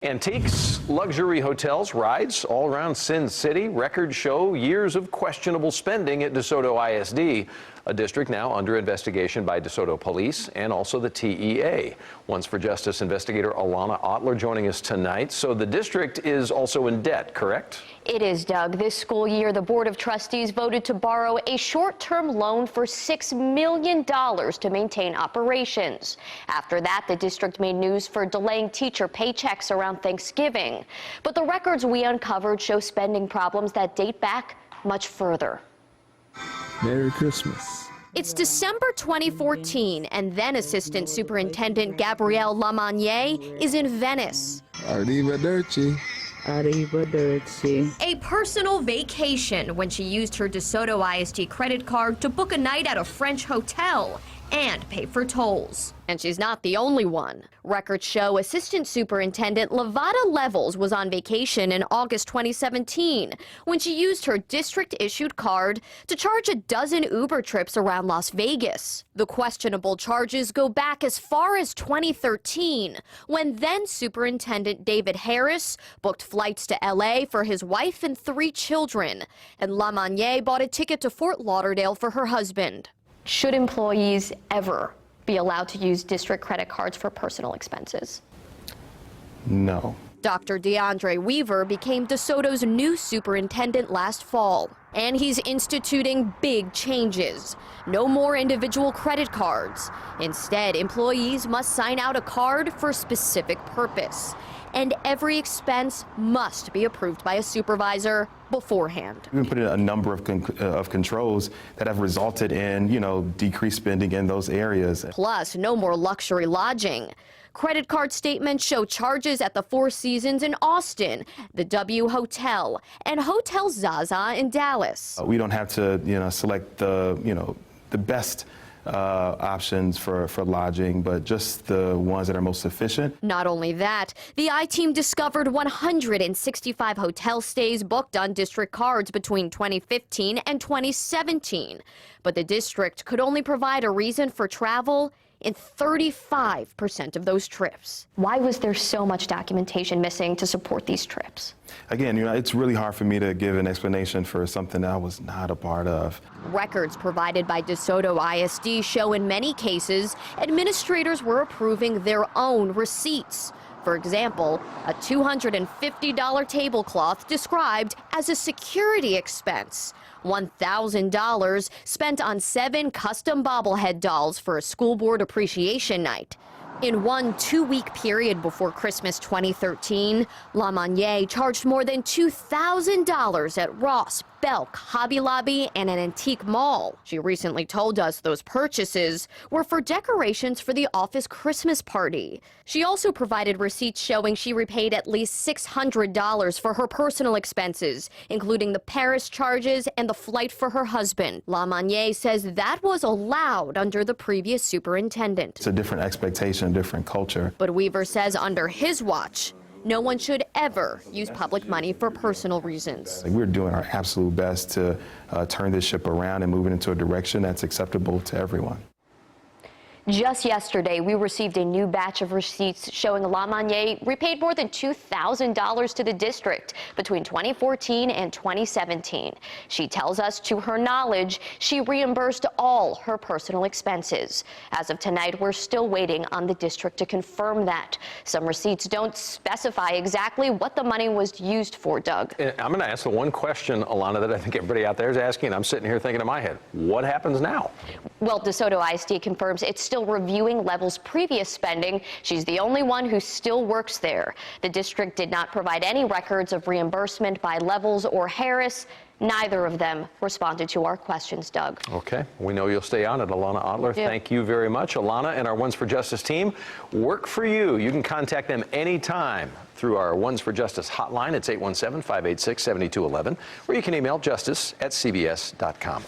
Antiques, luxury hotels, rides all around Sin City. Records show years of questionable spending at DeSoto ISD, a district now under investigation by DeSoto police and also the TEA. Once for Justice investigator Alana Otler joining us tonight. So the district is also in debt, correct? It is, Doug. This school year, the Board of Trustees voted to borrow a short-term loan for $6 million to maintain operations. After that, the district made news for delaying teacher paychecks around Thanksgiving. But the records we uncovered show spending problems that date back much further. Merry Christmas. It's December 2014, and then Assistant Superintendent Gabrielle Lamagnier is in Venice. Arrivederci. Arrivederci. A personal vacation when she used her DeSoto ISD credit card to book a night at a French hotel and pay for tolls. And she's not the only one. Records show Assistant Superintendent Lavada Levels was on vacation in August 2017 when she used her district-issued card to charge a dozen Uber trips around Las Vegas. The questionable charges go back as far as 2013, when then Superintendent David Harris booked flights to LA for his wife and 3 children, and Lamagnier bought a ticket to Fort Lauderdale for her husband. Should employees ever be allowed to use district credit cards for personal expenses? No. Dr. DeAndre Weaver became DeSoto's new superintendent last fall, and he's instituting big changes. No more individual credit cards. Instead, employees must sign out a card for a specific purpose, and every expense must be approved by a supervisor beforehand. We've been putting a number of controls that have resulted in, decreased spending in those areas. Plus, no more luxury lodging. Credit card statements show charges at the Four Seasons in Austin, the W Hotel, and Hotel Zaza in Dallas. We don't have to, select the best options for lodging, but just the ones that are most efficient. Not only that, the I-Team discovered 165 hotel stays booked on district cards between 2015 and 2017. But the district could only provide a reason for travel in 35% of those trips. Why was there so much documentation missing to support these trips? Again, it's really hard for me to give an explanation for something that I was not a part of. Records provided by DeSoto ISD show in many cases administrators were approving their own receipts. For example, a $250 tablecloth described as a security expense. $1,000 spent on 7 custom bobblehead dolls for a school board appreciation night. In one 2-week period before Christmas 2013, Lamagnier charged more than $2,000 at Ross, Belk, Hobby Lobby, and an antique mall. She recently told us those purchases were for decorations for the office Christmas party. She also provided receipts showing she repaid at least $600 for her personal expenses, including the Paris charges and the flight for her husband. Lamagnier says that was allowed under the previous superintendent. It's a different expectation, a different culture. But Weaver says under his watch, no one should ever use public money for personal reasons. We're doing our absolute best to turn this ship around and move it into a direction that's acceptable to everyone. Just yesterday, we received a new batch of receipts showing Lamagnier repaid more than $2,000 to the district between 2014 and 2017. She tells us, to her knowledge, she reimbursed all her personal expenses. As of tonight, we're still waiting on the district to confirm that. Some receipts don't specify exactly what the money was used for, Doug. I'm going to ask the one question, Alana, that I think everybody out there is asking. I'm sitting here thinking in my head, what happens now? Well, DeSoto ISD confirms it's still reviewing Level's previous spending. She's the only one who still works there. The district did not provide any records of reimbursement by Levels or Harris. Neither of them responded to our questions, Doug. Okay, we know you'll stay on it, Alana Otler. Yeah. Thank you very much. Alana and our Ones for Justice team work for you. You can contact them anytime through our Ones for Justice hotline. It's 817-586-7211, or you can email justice@cbs.com.